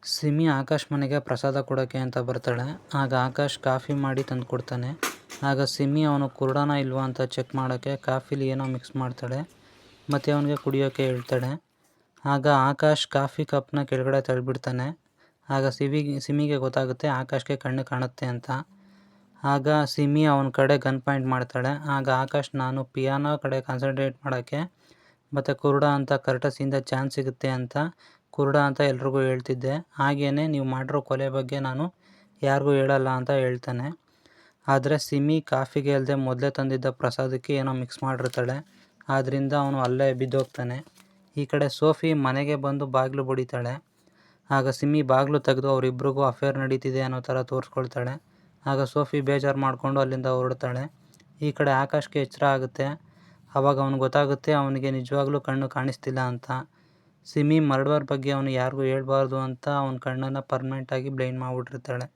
ಸಿಮಿ ಆಕಾಶ್ ಮನೆಗೆ ಪ್ರಸಾದ ಕೊಡೋಕ್ಕೆ ಅಂತ ಬರ್ತಾಳೆ. ಆಗ ಆಕಾಶ್ ಕಾಫಿ ಮಾಡಿ ತಂದು ಕೊಡ್ತಾನೆ. ಆಗ ಸಿಮಿ ಅವನು ಕುರುಡನ ಇಲ್ವಾ ಅಂತ ಚೆಕ್ ಮಾಡೋಕ್ಕೆ ಕಾಫಿಲಿ ಏನೋ ಮಿಕ್ಸ್ ಮಾಡ್ತಾಳೆ ಮತ್ತು ಅವನಿಗೆ ಕುಡಿಯೋಕ್ಕೆ ಹೇಳ್ತಾಳೆ. ಆಗ ಆಕಾಶ್ ಕಾಫಿ ಕಪ್ನ ಕೆಳಗಡೆ ತಳ್ಳಿಬಿಡ್ತಾನೆ. ಆಗ ಸಿಮಿಗೆ ಗೊತ್ತಾಗುತ್ತೆ ಆಕಾಶ್ಗೆ ಕಣ್ಣು ಕಾಣುತ್ತೆ ಅಂತ. ಆಗ ಸಿಮಿ ಅವನ ಕಡೆ ಗನ್ ಪಾಯಿಂಟ್ ಮಾಡ್ತಾಳೆ. ಆಗ ಆಕಾಶ್ ನಾನು ಪಿಯಾನೋ ಕಡೆ ಕಾನ್ಸಂಟ್ರೇಟ್ ಮಾಡೋಕ್ಕೆ ಮತ್ತು ಕುರುಡ ಅಂತ ಕರ್ಟಸಿಯಿಂದ ಚಾನ್ಸ್ ಸಿಗುತ್ತೆ ಅಂತ ಕುರುಡ ಅಂತ ಎಲ್ರಿಗೂ ಹೇಳ್ತಿದ್ದೆ. ಹಾಗೆಯೇ ನೀವು ಮಾಡಿರೋ ಕೊಲೆ ಬಗ್ಗೆ ನಾನು ಯಾರಿಗೂ ಹೇಳಲ್ಲ ಅಂತ ಹೇಳ್ತಾನೆ. ಆದರೆ ಸಿಮಿ ಕಾಫಿಗೆ ಅಲ್ಲದೆ ಮೊದಲೇ ತಂದಿದ್ದ ಪ್ರಸಾದಕ್ಕೆ ಏನೋ ಮಿಕ್ಸ್ ಮಾಡಿರ್ತಾಳೆ. ಆದ್ದರಿಂದ ಅವನು ಅಲ್ಲೇ ಬಿದ್ದೋಗ್ತಾನೆ. ಈ ಕಡೆ ಸೋಫಿ ಮನೆಗೆ ಬಂದು ಬಾಗಿಲು ಬಡಿತಾಳೆ. ಆಗ ಸಿಮಿ ಬಾಗಿಲು ತೆಗೆದು ಅವರಿಬ್ಬರಿಗೂ ಅಫೇರ್ ನಡೀತಿದೆ ಅನ್ನೋ ಥರ ತೋರಿಸ್ಕೊಳ್ತಾಳೆ. ಆಗ ಸೋಫಿ ಬೇಜಾರು ಮಾಡಿಕೊಂಡು ಅಲ್ಲಿಂದ ಹೊರಡ್ತಾಳೆ. ಈ ಕಡೆ ಆಕಾಶ್ಗೆ ಎಚ್ಚರ ಆಗುತ್ತೆ. ಆವಾಗ ಅವನಿಗೆ ಗೊತ್ತಾಗುತ್ತೆ ಅವನಿಗೆ ನಿಜವಾಗ್ಲೂ ಕಣ್ಣು ಕಾಣಿಸ್ತಿಲ್ಲ ಅಂತ. ಸಿಮಿ ಮರ್ಡರ್ ಬಗ್ಗೆ ಅವನು ಯಾರಿಗೂ ಹೇಳ್ಬಾರ್ದು ಅಂತ ಅವನ ಕಣ್ಣನ್ನು ಪರ್ಮನೆಂಟಾಗಿ ಬ್ಲೈಂಡ್ ಮಾಡಿಬಿಟ್ಟಿರ್ತಾಳೆ.